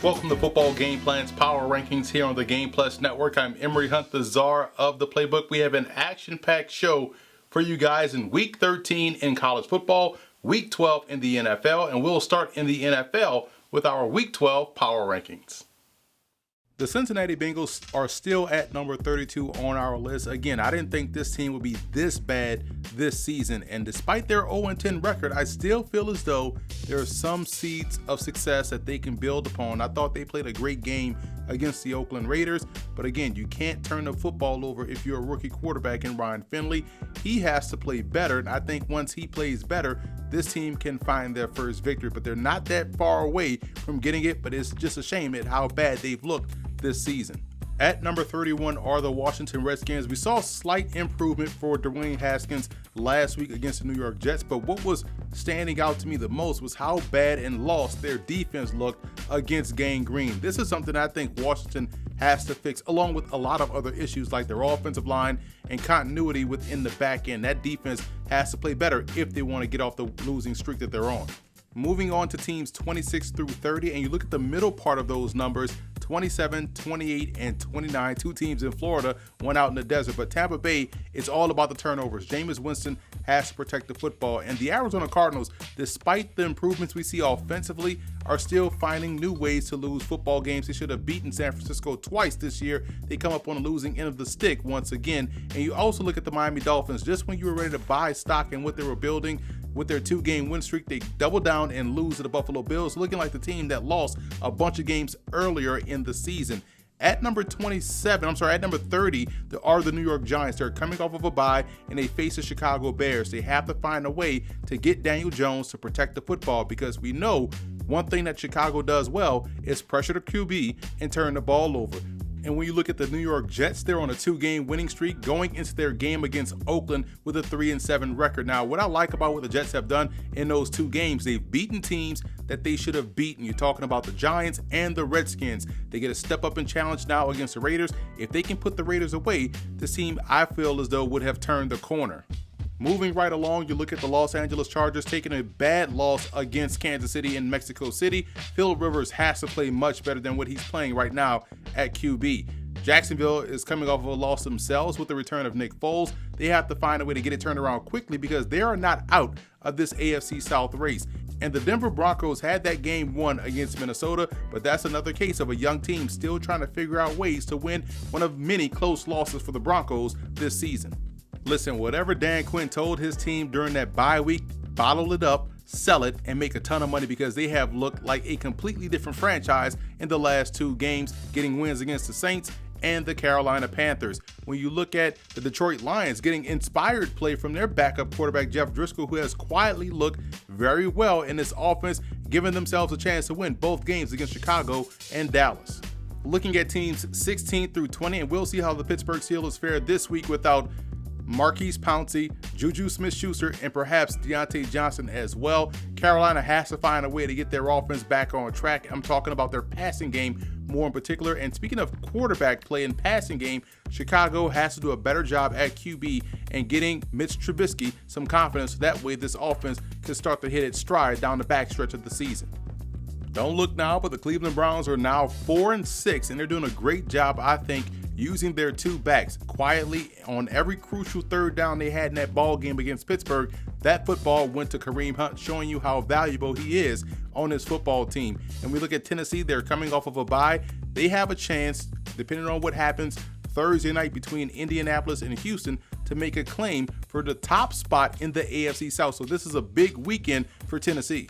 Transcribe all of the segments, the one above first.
Welcome to Football Game Plan's Power Rankings here on the Game Plus Network. I'm Emery Hunt, the czar of the playbook. We have an action-packed show for you guys in Week 13 in college football, Week 12 in the NFL, and we'll start in the NFL with our Week 12 Power Rankings. The Cincinnati Bengals are still at number 32 on our list. Again, I didn't think this team would be this bad this season, and despite their 0-10 record, I still feel as though there are some seeds of success that they can build upon. I thought they played a great game against the Oakland Raiders, but again, you can't turn the football over if you're a rookie quarterback in Ryan Finley. He has to play better, and I think once he plays better, this team can find their first victory, but they're not that far away from getting it, but it's just a shame at how bad they've looked this season. At number 31 are the Washington Redskins. We saw slight improvement for Dwayne Haskins last week against the New York Jets, but what was standing out to me the most was how bad and lost their defense looked against Gang Green. This is something I think Washington has to fix, along with a lot of other issues like their offensive line and continuity within the back end. That defense has to play better if they want to get off the losing streak that they're on. Moving on to teams 26 through 30, and you look at the middle part of those numbers, 27, 28, and 29. Two teams in Florida, one out in the desert. But Tampa Bay, it's all about the turnovers. Jameis Winston has to protect the football. And the Arizona Cardinals, despite the improvements we see offensively, are still finding new ways to lose football games. They should have beaten San Francisco twice this year. They come up on the losing end of the stick once again. And you also look at the Miami Dolphins. Just when you were ready to buy stock in what they were building, with their 2-game win streak, they double down and lose to the Buffalo Bills, looking like the team that lost a bunch of games earlier in the season. At number 30, there are the New York Giants. They're coming off of a bye, and they face the Chicago Bears. They have to find a way to get Daniel Jones to protect the football, because we know one thing that Chicago does well is pressure the QB and turn the ball over. And when you look at the New York Jets, they're on a 2-game winning streak going into their game against Oakland with a 3-7 record. Now, what I like about what the Jets have done in those 2 games, they've beaten teams that they should have beaten. You're talking about the Giants and the Redskins. They get a step up and challenge now against the Raiders. If they can put the Raiders away, this team, I feel as though, would have turned the corner. Moving right along, you look at the Los Angeles Chargers taking a bad loss against Kansas City in Mexico City. Phil Rivers has to play much better than what he's playing right now at QB. Jacksonville is coming off of a loss themselves with the return of Nick Foles. They have to find a way to get it turned around quickly, because they are not out of this AFC South race. And the Denver Broncos had that game won against Minnesota, but that's another case of a young team still trying to figure out ways to win one of many close losses for the Broncos this season. Listen, whatever Dan Quinn told his team during that bye week, bottle it up, sell it, and make a ton of money, because they have looked like a completely different franchise in the last 2 games, getting wins against the Saints and the Carolina Panthers. When you look at the Detroit Lions getting inspired play from their backup quarterback, Jeff Driscoll, who has quietly looked very well in this offense, giving themselves a chance to win both games against Chicago and Dallas. Looking at teams 16 through 20, and we'll see how the Pittsburgh Steelers fare this week without Marquise Pouncey, Juju Smith-Schuster, and perhaps Deontay Johnson as well. Carolina has to find a way to get their offense back on track. I'm talking about their passing game more in particular. And speaking of quarterback play and passing game, Chicago has to do a better job at QB and getting Mitch Trubisky some confidence. That way this offense can start to hit its stride down the backstretch of the season. Don't look now, but the Cleveland Browns are now 4-6, and they're doing a great job, I think, using their 2 backs quietly on every crucial 3rd down they had in that ball game against Pittsburgh. That football went to Kareem Hunt, showing you how valuable he is on this football team. And we look at Tennessee, they're coming off of a bye. They have a chance, depending on what happens Thursday night between Indianapolis and Houston, to make a claim for the top spot in the AFC South. So this is a big weekend for Tennessee.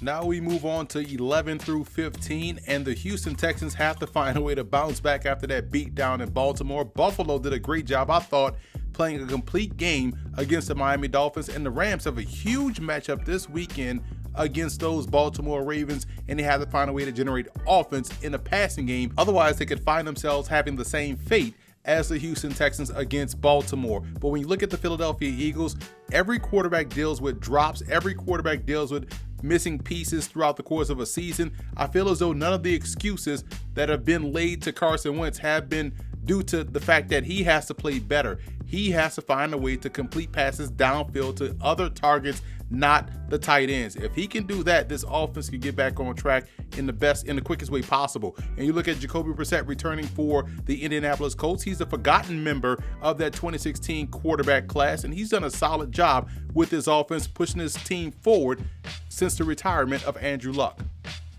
Now we move on to 11 through 15, and the Houston Texans have to find a way to bounce back after that beat down in Baltimore. Buffalo did a great job, I thought, playing a complete game against the Miami Dolphins, and the Rams have a huge matchup this weekend against those Baltimore Ravens, and they have to find a way to generate offense in the passing game. Otherwise, they could find themselves having the same fate as the Houston Texans against Baltimore. But when you look at the Philadelphia Eagles, every quarterback deals with drops. Every quarterback deals with missing pieces throughout the course of a season. I feel as though none of the excuses that have been laid to Carson Wentz have been due to the fact that he has to play better. He has to find a way to complete passes downfield to other targets, not the tight ends. If he can do that, this offense can get back on track in the quickest way possible. And you look at Jacoby Brissett returning for the Indianapolis Colts. He's a forgotten member of that 2016 quarterback class, and he's done a solid job with this offense, pushing his team forward since the retirement of Andrew Luck.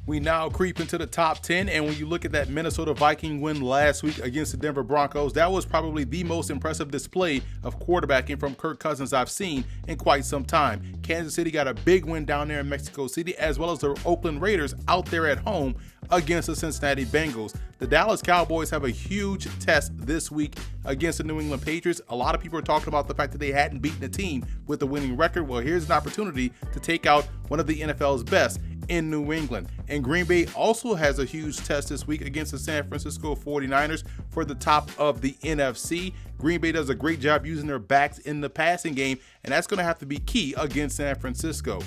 We now creep into the top 10, and when you look at that Minnesota Viking win last week against the Denver Broncos, that was probably the most impressive display of quarterbacking from Kirk Cousins I've seen in quite some time. Kansas City got a big win down there in Mexico City, as well as the Oakland Raiders out there at home against the Cincinnati Bengals. The Dallas Cowboys have a huge test this week against the New England Patriots. A lot of people are talking about the fact that they hadn't beaten a team with a winning record. Well, here's an opportunity to take out one of the NFL's best in New England. And Green Bay also has a huge test this week against the San Francisco 49ers for the top of the NFC. Green Bay does a great job using their backs in the passing game, and that's going to have to be key against San Francisco.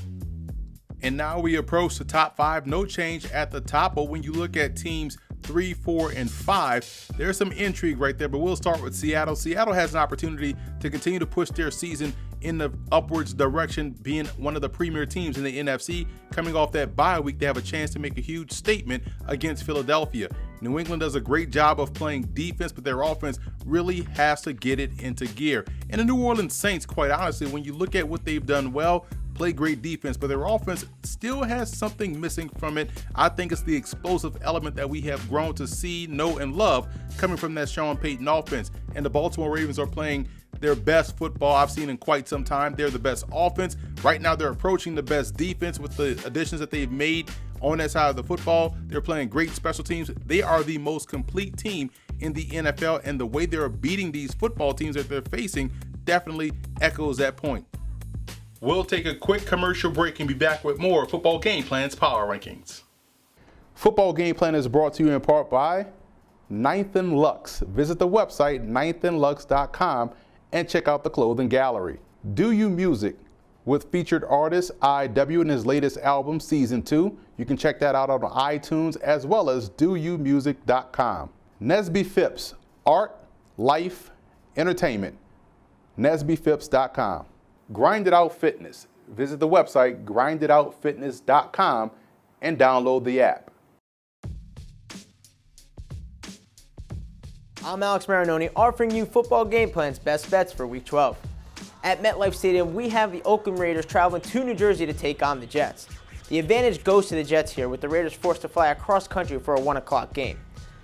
And now we approach the top 5. No change at the top, but when you look at teams 3, 4, and 5, there's some intrigue right there, but we'll start with Seattle. Seattle has an opportunity to continue to push their season in the upwards direction, being one of the premier teams in the NFC. Coming off that bye week, they have a chance to make a huge statement against Philadelphia. New England does a great job of playing defense, but their offense really has to get it into gear. And the New Orleans Saints, quite honestly, when you look at what they've done well, play great defense, but their offense still has something missing from it. I think it's the explosive element that we have grown to see, know, and love coming from that Sean Payton offense. And the Baltimore Ravens are playing their best football I've seen in quite some time. They're the best offense. Right now, they're approaching the best defense with the additions that they've made on that side of the football. They're playing great special teams. They are the most complete team in the NFL, and the way they're beating these football teams that they're facing definitely echoes that point. We'll take a quick commercial break and be back with more Football Game Plan's Power Rankings. Football Game Plan is brought to you in part by Ninth and Lux. Visit the website ninethandlux.com and check out the clothing gallery. Do You Music with featured artist IW in his latest album, Season 2. You can check that out on iTunes as well as doyoumusic.com. Nesby Phipps, art, life, entertainment. NesbyPhipps.com. Grind It Out Fitness. Visit the website grinditoutfitness.com and download the app. I'm Alex Marinoni, offering you Football Game Plan's best bets for Week 12. At MetLife Stadium, we have the Oakland Raiders traveling to New Jersey to take on the Jets. The advantage goes to the Jets here, with the Raiders forced to fly across country for a 1 o'clock game.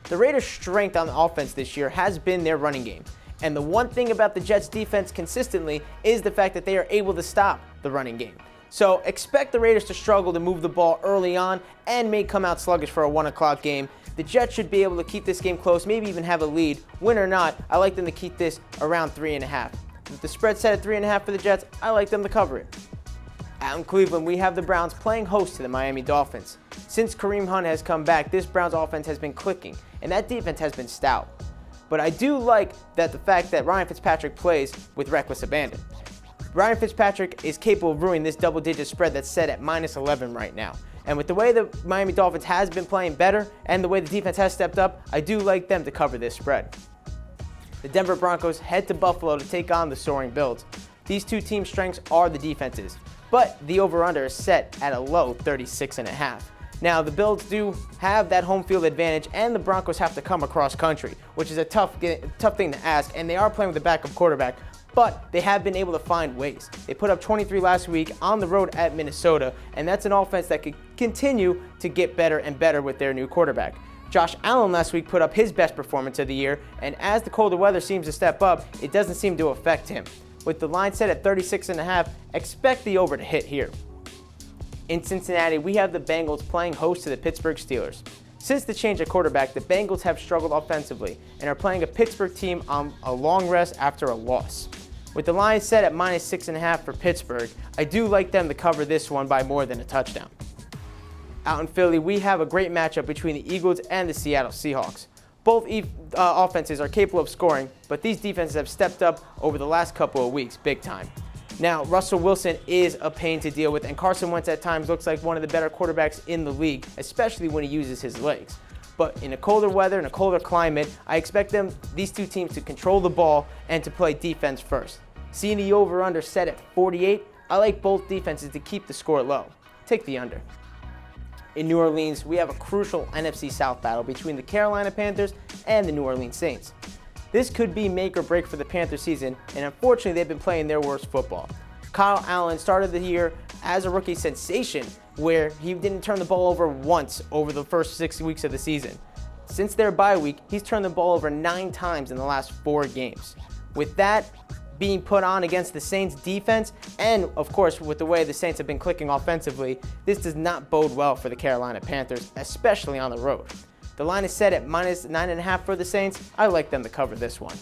The Raiders' strength on the offense this year has been their running game. And the one thing about the Jets' defense consistently is the fact that they are able to stop the running game. So expect the Raiders to struggle to move the ball early on and may come out sluggish for a 1 o'clock game. The Jets should be able to keep this game close, maybe even have a lead. Win or not, I like them to keep this around 3.5. With the spread set at 3.5 for the Jets, I like them to cover it. Out in Cleveland, we have the Browns playing host to the Miami Dolphins. Since Kareem Hunt has come back, this Browns offense has been clicking, and that defense has been stout. But I do like the fact that Ryan Fitzpatrick plays with reckless abandon. Ryan Fitzpatrick is capable of ruining this double-digit spread that's set at -11 right now. And with the way the Miami Dolphins has been playing better and the way the defense has stepped up, I do like them to cover this spread. The Denver Broncos head to Buffalo to take on the soaring Bills. These two teams' strengths are the defenses, but the over-under is set at a low 36.5. Now, the Bills do have that home field advantage, and the Broncos have to come across country, which is a tough thing to ask, and they are playing with a backup quarterback, but they have been able to find ways. They put up 23 last week on the road at Minnesota, and that's an offense that could continue to get better and better with their new quarterback. Josh Allen last week put up his best performance of the year, and as the colder weather seems to step up, it doesn't seem to affect him. With the line set at 36.5, expect the over to hit here. In Cincinnati, we have the Bengals playing host to the Pittsburgh Steelers. Since the change at quarterback, the Bengals have struggled offensively and are playing a Pittsburgh team on a long rest after a loss. With the line set at -6.5 for Pittsburgh, I do like them to cover this one by more than a touchdown. Out in Philly, we have a great matchup between the Eagles and the Seattle Seahawks. Both offenses are capable of scoring, but these defenses have stepped up over the last couple of weeks big time. Now, Russell Wilson is a pain to deal with, and Carson Wentz at times looks like one of the better quarterbacks in the league, especially when he uses his legs. But in a colder weather, in a colder climate, I expect these two teams to control the ball and to play defense first. Seeing the over-under set at 48, I like both defenses to keep the score low. Take the under. In New Orleans, we have a crucial NFC South battle between the Carolina Panthers and the New Orleans Saints. This could be make or break for the Panthers season, and unfortunately they've been playing their worst football. Kyle Allen started the year as a rookie sensation, where he didn't turn the ball over once over the first 6 weeks of the season. Since their bye week, he's turned the ball over 9 times in the last 4 games. With that being put on against the Saints defense, and of course with the way the Saints have been clicking offensively, this does not bode well for the Carolina Panthers, especially on the road. The line is set at -9.5 for the Saints. I like them to cover this one.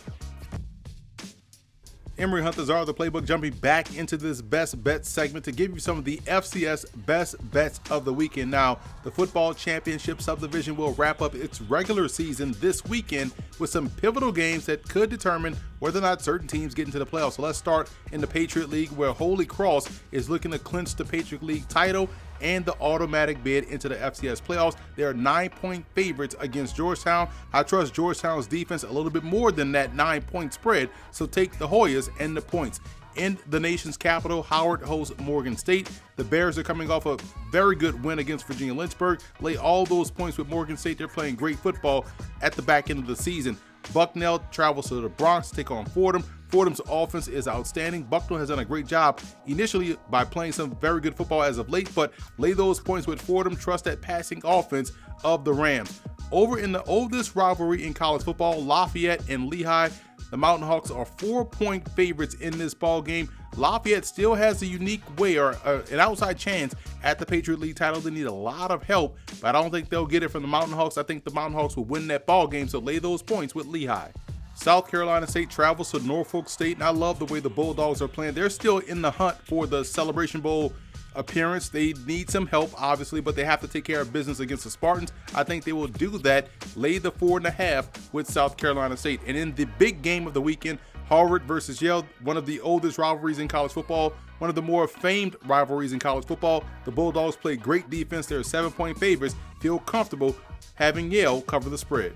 Emory Hunt, the czar of the playbook, jumping back into this best bets segment to give you some of the FCS best bets of the weekend. Now, the football championship subdivision will wrap up its regular season this weekend with some pivotal games that could determine whether or not certain teams get into the playoffs. So let's start in the Patriot League, where Holy Cross is looking to clinch the Patriot League title and the automatic bid into the FCS playoffs. They are 9-point favorites against Georgetown. I trust Georgetown's defense a little bit more than that 9-point spread, so take the Hoyas and the points. In the nation's capital, Howard hosts Morgan State. The Bears are coming off a very good win against Virginia Lynchburg. Lay all those points with Morgan State. They're playing great football at the back end of the season. Bucknell travels to the Bronx to take on Fordham. Fordham's offense is outstanding. Bucknell has done a great job initially by playing some very good football as of late, but lay those points with Fordham. Trust that passing offense of the Rams. Over in the oldest rivalry in college football, Lafayette and Lehigh, the Mountain Hawks are 4-point favorites in this ball game. Lafayette still has a unique way or an outside chance at the Patriot League title. They need a lot of help, but I don't think they'll get it from the Mountain Hawks. I think the Mountain Hawks will win that ball game, so lay those points with Lehigh. South Carolina State travels to Norfolk State, and I love the way the Bulldogs are playing. They're still in the hunt for the Celebration Bowl appearance. They need some help, obviously, but they have to take care of business against the Spartans. I think they will do that. Lay the 4.5 with South Carolina State. And in the big game of the weekend, Harvard versus Yale, one of the oldest rivalries in college football, one of the more famed rivalries in college football. The Bulldogs play great defense. They're 7-point favorites. Feel comfortable having Yale cover the spread.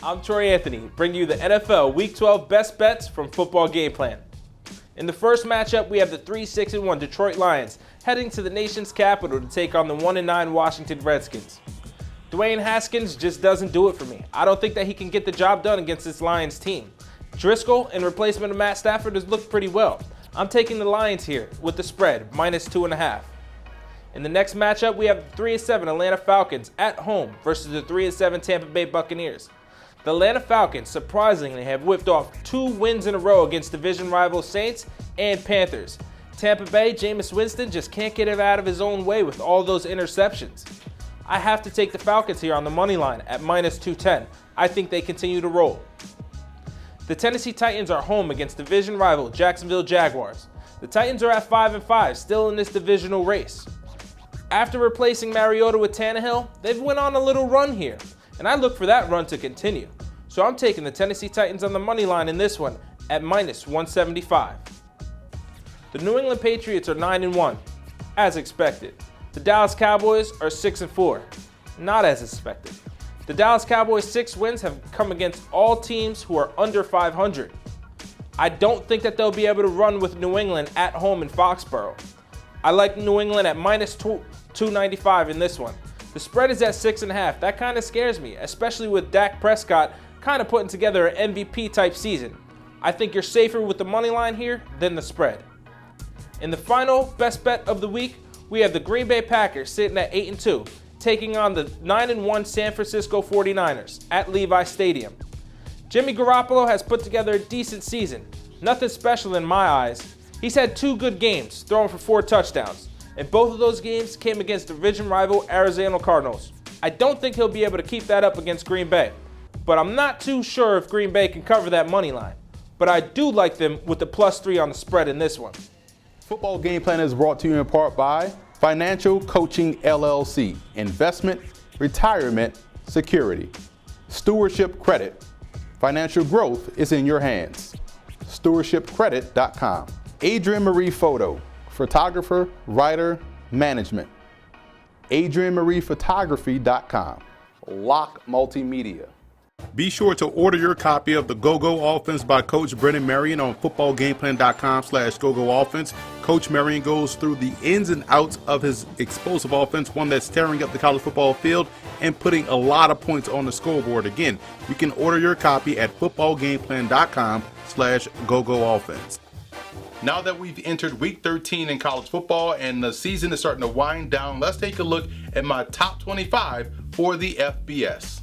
I'm Troy Anthony, bringing you the NFL Week 12 best bets from Football Game Plan. In the first matchup, we have the 3-6-1 Detroit Lions heading to the nation's capital to take on the 1-9 Washington Redskins. Dwayne Haskins just doesn't do it for me. I don't think that he can get the job done against this Lions team. Driscoll, in replacement of Matt Stafford, has looked pretty well. I'm taking the Lions here with the spread, -2.5. In the next matchup, we have the 3-7 Atlanta Falcons at home versus the 3-7 Tampa Bay Buccaneers. The Atlanta Falcons surprisingly have whipped off 2 wins in a row against division rivals Saints and Panthers. Tampa Bay, Jameis Winston just can't get it out of his own way with all those interceptions. I have to take the Falcons here on the money line at -210. I think they continue to roll. The Tennessee Titans are home against division rival Jacksonville Jaguars. The Titans are at 5-5, still in this divisional race. After replacing Mariota with Tannehill, they've went on a little run here, and I look for that run to continue. So I'm taking the Tennessee Titans on the money line in this one at -175. The New England Patriots are 9-1, as expected. The Dallas Cowboys are 6-4, not as expected. The Dallas Cowboys' 6 wins have come against all teams who are under 500. I don't think that they'll be able to run with New England at home in Foxborough. I like New England at -295 in this one. The spread is at 6.5. That kind of scares me, especially with Dak Prescott kind of putting together an MVP type season. I think you're safer with the money line here than the spread. In the final best bet of the week, we have the Green Bay Packers sitting at 8-2, taking on the 9-1 San Francisco 49ers at Levi Stadium. Jimmy Garoppolo has put together a decent season. Nothing special in my eyes. He's had 2 good games, throwing for 4 touchdowns. And both of those games came against division rival Arizona Cardinals. I don't think he'll be able to keep that up against Green Bay, but I'm not too sure if Green Bay can cover that money line. But I do like them with the +3 on the spread in this one. Football Game Plan is brought to you in part by Financial Coaching LLC, Investment, Retirement, Security, Stewardship Credit. Financial growth is in your hands. StewardshipCredit.com. Adrienne Marie Photo, photographer, writer, management. AdrienneMariePhotography.com. Lock Multimedia. Be sure to order your copy of The Go-Go Offense by Coach Brennan Marion on footballgameplan.com/go-go offense. Coach Marion goes through the ins and outs of his explosive offense, one that's tearing up the college football field and putting a lot of points on the scoreboard. Again, you can order your copy at footballgameplan.com/go-go offense. Now that we've entered week 13 in college football and the season is starting to wind down, let's take a look at my top 25 for the FBS.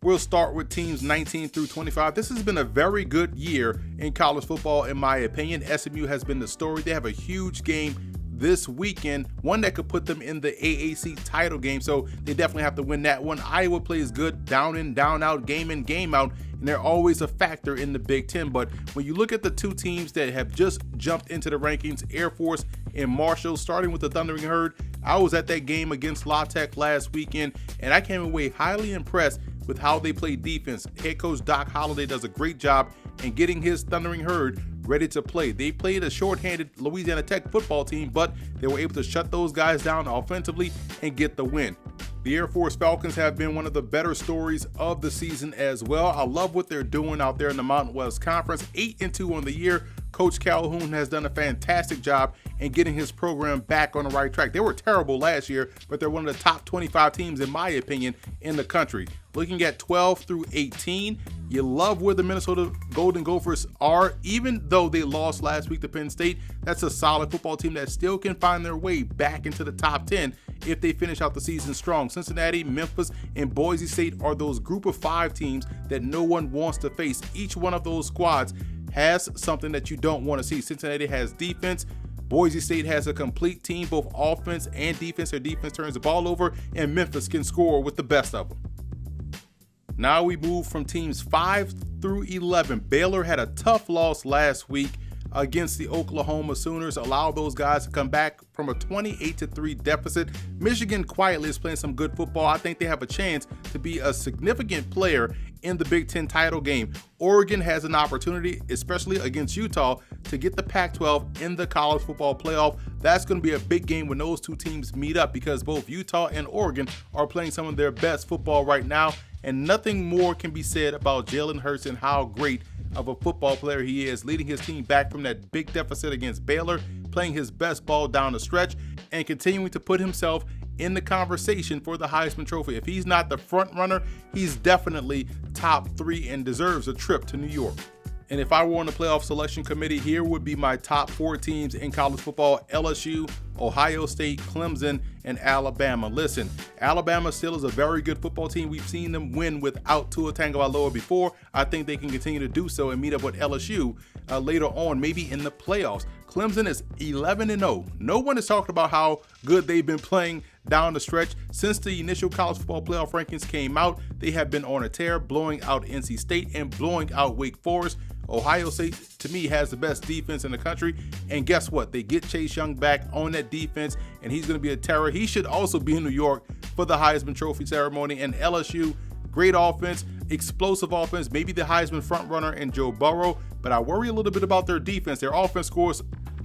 We'll start with teams 19 through 25. This has been a very good year in college football, in my opinion. SMU has been the story. They have a huge game this weekend, one that could put them in the AAC title game, so they definitely have to win that one. Iowa plays good, down in, down out, game in, game out, and they're always a factor in the Big Ten. But when you look at the two teams that have just jumped into the rankings, Air Force and Marshall, starting with the Thundering Herd, I was at that game against La Tech last weekend, and I came away highly impressed with how they play defense. Head coach Doc Holliday does a great job in getting his Thundering Herd ready to play. They played a shorthanded Louisiana Tech football team, but they were able to shut those guys down offensively and get the win. The Air Force Falcons have been one of the better stories of the season as well. I love what they're doing out there in the Mountain West Conference. 8-2 on the year. Coach Calhoun has done a fantastic job in getting his program back on the right track. They were terrible last year, but they're one of the top 25 teams, in my opinion, in the country. Looking at 12 through 18, you love where the Minnesota Golden Gophers are. Even though they lost last week to Penn State, that's a solid football team that still can find their way back into the top 10 if they finish out the season strong. Cincinnati, Memphis, and Boise State are those group of 5 teams that no one wants to face. Each one of those squads has something that you don't want to see. Cincinnati has defense. Boise State has a complete team, both offense and defense. Their defense turns the ball over, and Memphis can score with the best of them. Now we move from teams 5 through 11. Baylor had a tough loss last week against the Oklahoma Sooners, allowed those guys to come back from a 28-3 deficit. Michigan quietly is playing some good football. I think they have a chance to be a significant player in the Big Ten title game. Oregon has an opportunity, especially against Utah, to get the Pac-12 in the college football playoff. That's going to be a big game when those two teams meet up, because both Utah and Oregon are playing some of their best football right now, and nothing more can be said about Jalen Hurts and how great of a football player he is, leading his team back from that big deficit against Baylor, playing his best ball down the stretch, and continuing to put himself in the conversation for the Heisman Trophy. If he's not the front runner, he's definitely top 3 and deserves a trip to New York. And if I were on the playoff selection committee, here would be my top 4 teams in college football: LSU, Ohio State, Clemson, and Alabama. Listen, Alabama still is a very good football team. We've seen them win without Tua Tagovailoa before. I think they can continue to do so and meet up with LSU later on, maybe in the playoffs. Clemson is 11-0. No one is talking about how good they've been playing down the stretch. Since the initial college football playoff rankings came out, they have been on a tear, blowing out NC State and blowing out Wake Forest. Ohio State, to me, has the best defense in the country. And guess what? They get Chase Young back on that defense, and he's going to be a terror. He should also be in New York for the Heisman Trophy ceremony. And LSU, great offense, explosive offense, maybe the Heisman frontrunner in Joe Burrow. But I worry a little bit about their defense. Their offense scores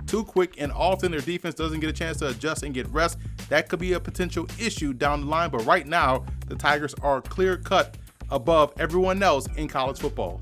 too quick, and often their defense doesn't get a chance to adjust and get rest. That could be a potential issue down the line. But right now, the Tigers are clear-cut above everyone else in college football.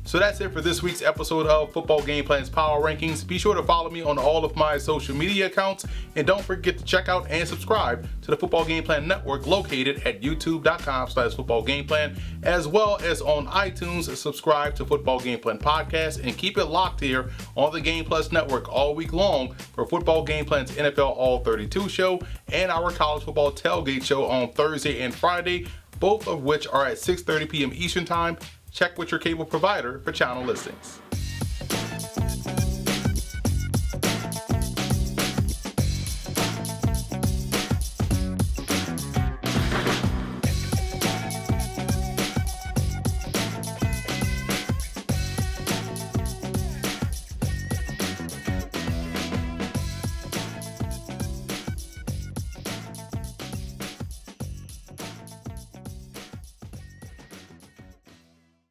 So that's it for this week's episode of Football Game Plan's Power Rankings. Be sure to follow me on all of my social media accounts, and don't forget to check out and subscribe to the Football Game Plan Network, located at youtube.com/footballgameplan, as well as on iTunes. Subscribe to Football Game Plan Podcast and keep it locked here on the Game Plus Network all week long for Football Game Plan's NFL All 32 show and our College Football Tailgate show on Thursday and Friday, both of which are at 6:30 p.m. Eastern Time. Check with your cable provider for channel listings.